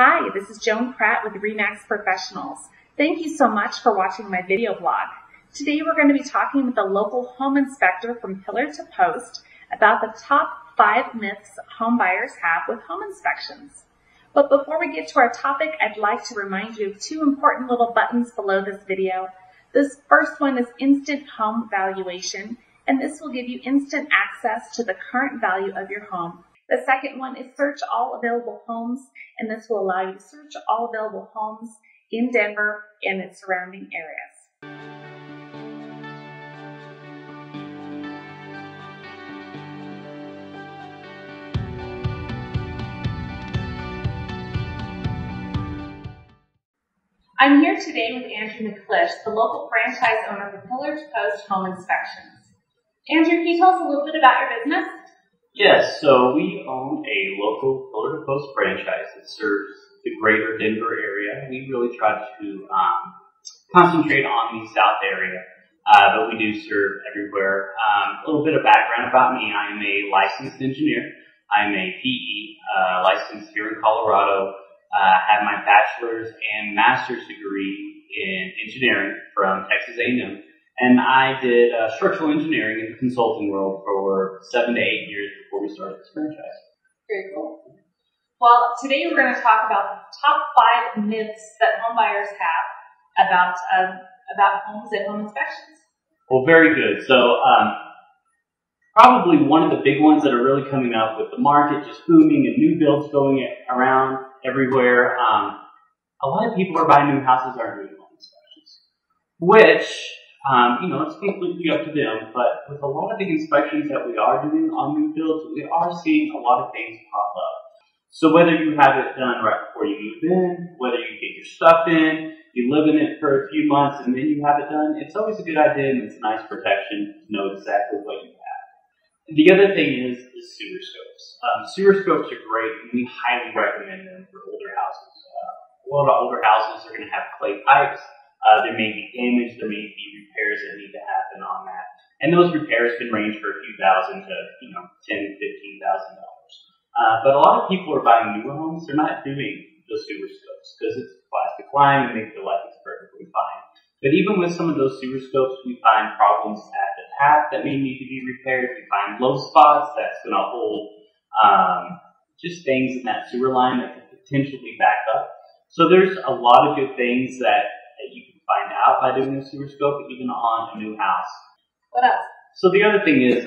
Hi, this is Joan Pratt with RE/MAX Professionals. Thank you so much for watching my video blog. Today we're going to be talking with a local home inspector from Pillar to Post about the top 5 myths home buyers have with home inspections. But before we get to our topic, I'd like to remind you of 2 important little buttons below this video. This first one is Instant Home Valuation, and this will give you instant access to the current value of your home. The second one is Search All Available Homes, and this will allow you to search all available homes in Denver and its surrounding areas. I'm here today with Andrew McClish, the local franchise owner for Pillar to Post Home Inspections. Andrew, can you tell us a little bit about your business? Yes, so we own a local Pillar to Post franchise that serves the greater Denver area. We really try to concentrate on the South area, but we do serve everywhere. A little bit of background about me. I am a licensed engineer. I'm a PE, licensed here in Colorado. Have my bachelor's and master's degree in engineering from Texas A&M. And I did structural engineering in the consulting world for 7 to 8 years before we started this franchise. Very cool. Well, today we're going to talk about the top 5 myths that home buyers have about homes and home inspections. Well, very good. So probably one of the big ones that are really coming up with the market just booming and new builds going around everywhere. A lot of people are buying new houses that aren't doing home inspections, which it's completely up to them, but with a lot of the inspections that we are doing on new builds, we are seeing a lot of things pop up. So whether you have it done right before you move in, whether you get your stuff in, you live in it for a few months and then you have it done, it's always a good idea and it's nice protection to know exactly what you have. The other thing is sewer scopes. Sewer scopes are great and we highly recommend them for older houses. A lot of older houses are going to have clay pipes. There may be damage, there may be repairs that need to happen on that. And those repairs can range for a few thousand to, $10,000, $15,000. But a lot of people are buying newer homes, they're not doing those sewer scopes because it's plastic lime and they feel like it's perfectly fine. But even with some of those sewer scopes, we find problems at the tap that may need to be repaired. We find low spots that's going to hold just things in that sewer line that could potentially back up. So there's a lot of good things that you can find out by doing a sewer scope, even on a new house. What else? So the other thing is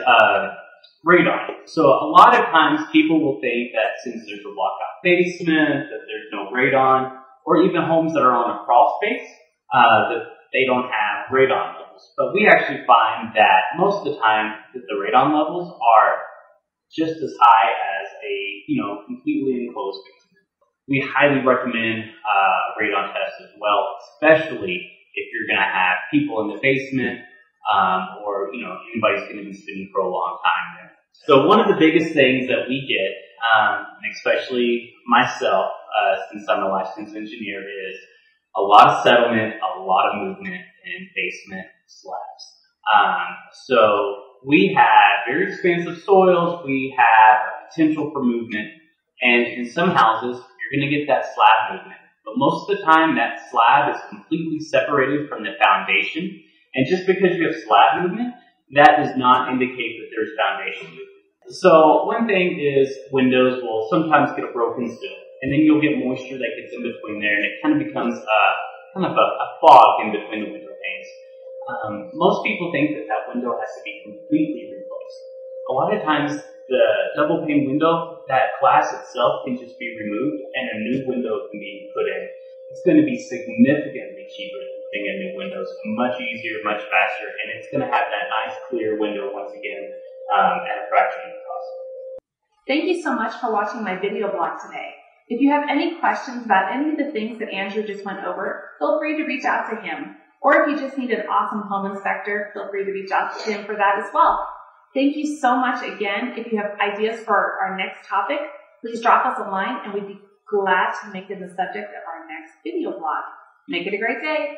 radon. So a lot of times people will think that since there's a walkout basement, that there's no radon, or even homes that are on a crawl space, that they don't have radon levels. But we actually find that most of the time that the radon levels are just as high as a completely enclosed basement. We highly recommend radon tests as well, especially if you're going to have people in the basement or anybody's going to be sitting for a long time there. So one of the biggest things that we get, and especially myself, since I'm a licensed engineer, is a lot of settlement, a lot of movement in basement slabs. So we have very expansive soils, we have potential for movement, and in some houses, you're going to get that slab movement. But most of the time, that slab is completely separated from the foundation. And just because you have slab movement, that does not indicate that there's foundation movement. So one thing is windows will sometimes get a broken sill, and then you'll get moisture that gets in between there, and it kind of becomes a fog in between the window panes. Most people think that window has to be completely replaced. A lot of times, the double pane window, that glass itself can just be removed and a new window can be put in. It's going to be significantly cheaper than putting in new windows, much easier, much faster, and it's going to have that nice clear window once again at a fraction of the cost. Thank you so much for watching my video blog today. If you have any questions about any of the things that Andrew just went over, feel free to reach out to him. Or if you just need an awesome home inspector, feel free to reach out to him for that as well. Thank you so much again. If you have ideas for our next topic, please drop us a line and we'd be glad to make it the subject of our next video blog. Make it a great day.